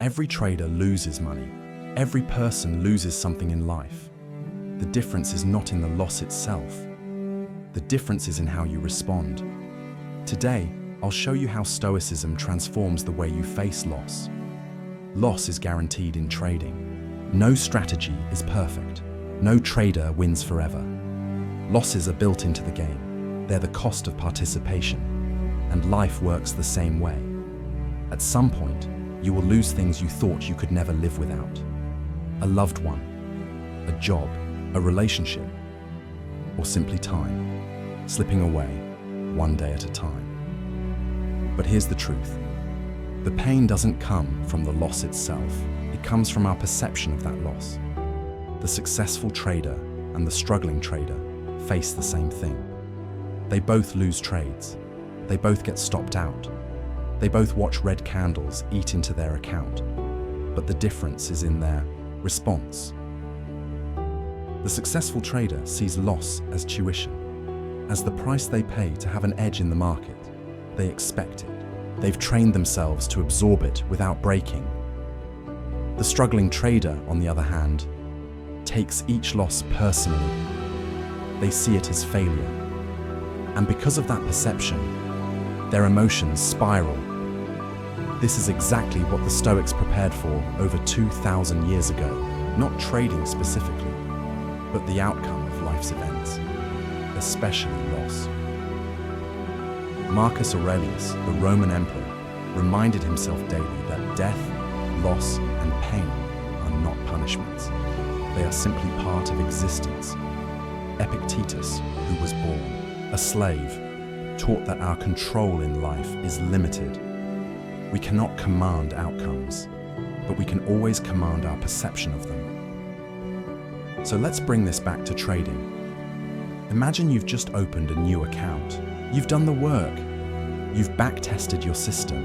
Every trader loses money. Every person loses something in life. The difference is not in the loss itself. The difference is in how you respond. Today, I'll show you how Stoicism transforms the way you face loss. Loss is guaranteed in trading. No strategy is perfect. No trader wins forever. Losses are built into the game. They're the cost of participation. And life works the same way. At some point, you will lose things you thought you could never live without. A loved one, a job, a relationship, or simply time, slipping away one day at a time. But here's the truth. The pain doesn't come from the loss itself. It comes from our perception of that loss. The successful trader and the struggling trader face the same thing. They both lose trades. They both get stopped out. They both watch red candles eat into their account. But the difference is in their response. The successful trader sees loss as tuition, as the price they pay to have an edge in the market. They expect it. They've trained themselves to absorb it without breaking. The struggling trader, on the other hand, takes each loss personally. They see it as failure. And because of that perception, their emotions spiral. This is exactly what the Stoics prepared for over 2,000 years ago, not trading specifically, but the outcome of life's events, especially loss. Marcus Aurelius, the Roman emperor, reminded himself daily that death, loss, and pain are not punishments. They are simply part of existence. Epictetus, who was born a slave, taught that our control in life is limited. We cannot command outcomes, but we can always command our perception of them. So let's bring this back to trading. Imagine you've just opened a new account. You've done the work. You've back-tested your system.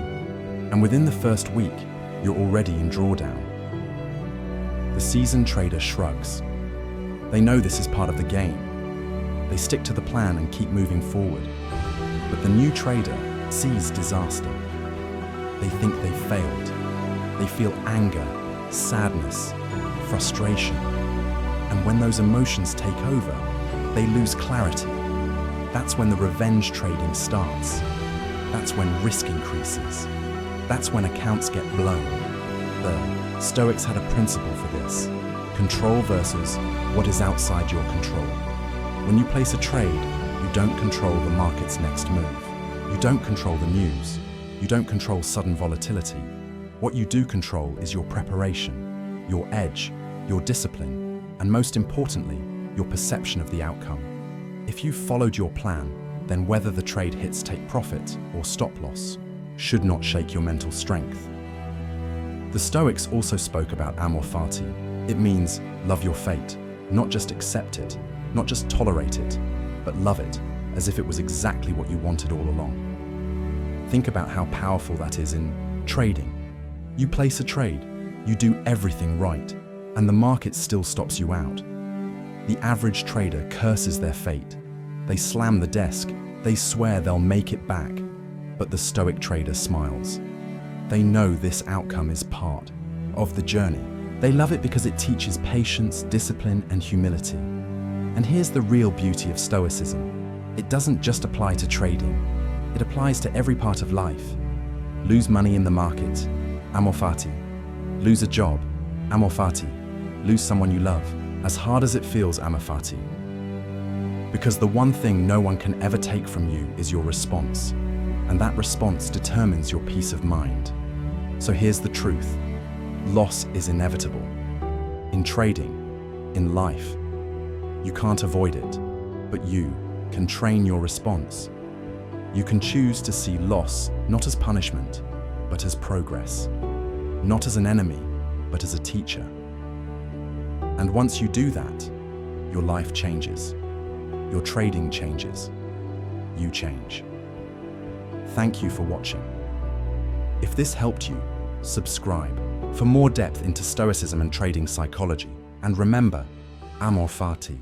And within the first week, you're already in drawdown. The seasoned trader shrugs. They know this is part of the game. They stick to the plan and keep moving forward. But the new trader sees disaster. They think they failed. They feel anger, sadness, frustration. And when those emotions take over, they lose clarity. That's when the revenge trading starts. That's when risk increases. That's when accounts get blown. The Stoics had a principle for this. Control versus what is outside your control. When you place a trade, you don't control the market's next move. You don't control the news. You don't control sudden volatility. What you do control is your preparation, your edge, your discipline, and most importantly, your perception of the outcome. If you've followed your plan, then whether the trade hits take profit or stop loss should not shake your mental strength. The Stoics also spoke about Amor Fati. It means love your fate, not just accept it, not just tolerate it, but love it as if it was exactly what you wanted all along. Think about how powerful that is in trading. You place a trade, you do everything right, and the market still stops you out. The average trader curses their fate. They slam the desk. They swear they'll make it back. But the Stoic trader smiles. They know this outcome is part of the journey. They love it because it teaches patience, discipline, and humility. And here's the real beauty of Stoicism. It doesn't just apply to trading. It applies to every part of life. Lose money in the market, Amor Fati. Lose a job, Amor Fati. Lose someone you love. As hard as it feels, Amor Fati. Because the one thing no one can ever take from you is your response. And that response determines your peace of mind. So here's the truth. Loss is inevitable. In trading, in life, you can't avoid it, but you can train your response. You can choose to see loss not as punishment, but as progress. Not as an enemy, but as a teacher. And once you do that, your life changes. Your trading changes. You change. Thank you for watching. If this helped you, subscribe for more depth into Stoicism and trading psychology. And remember, Amor Fati.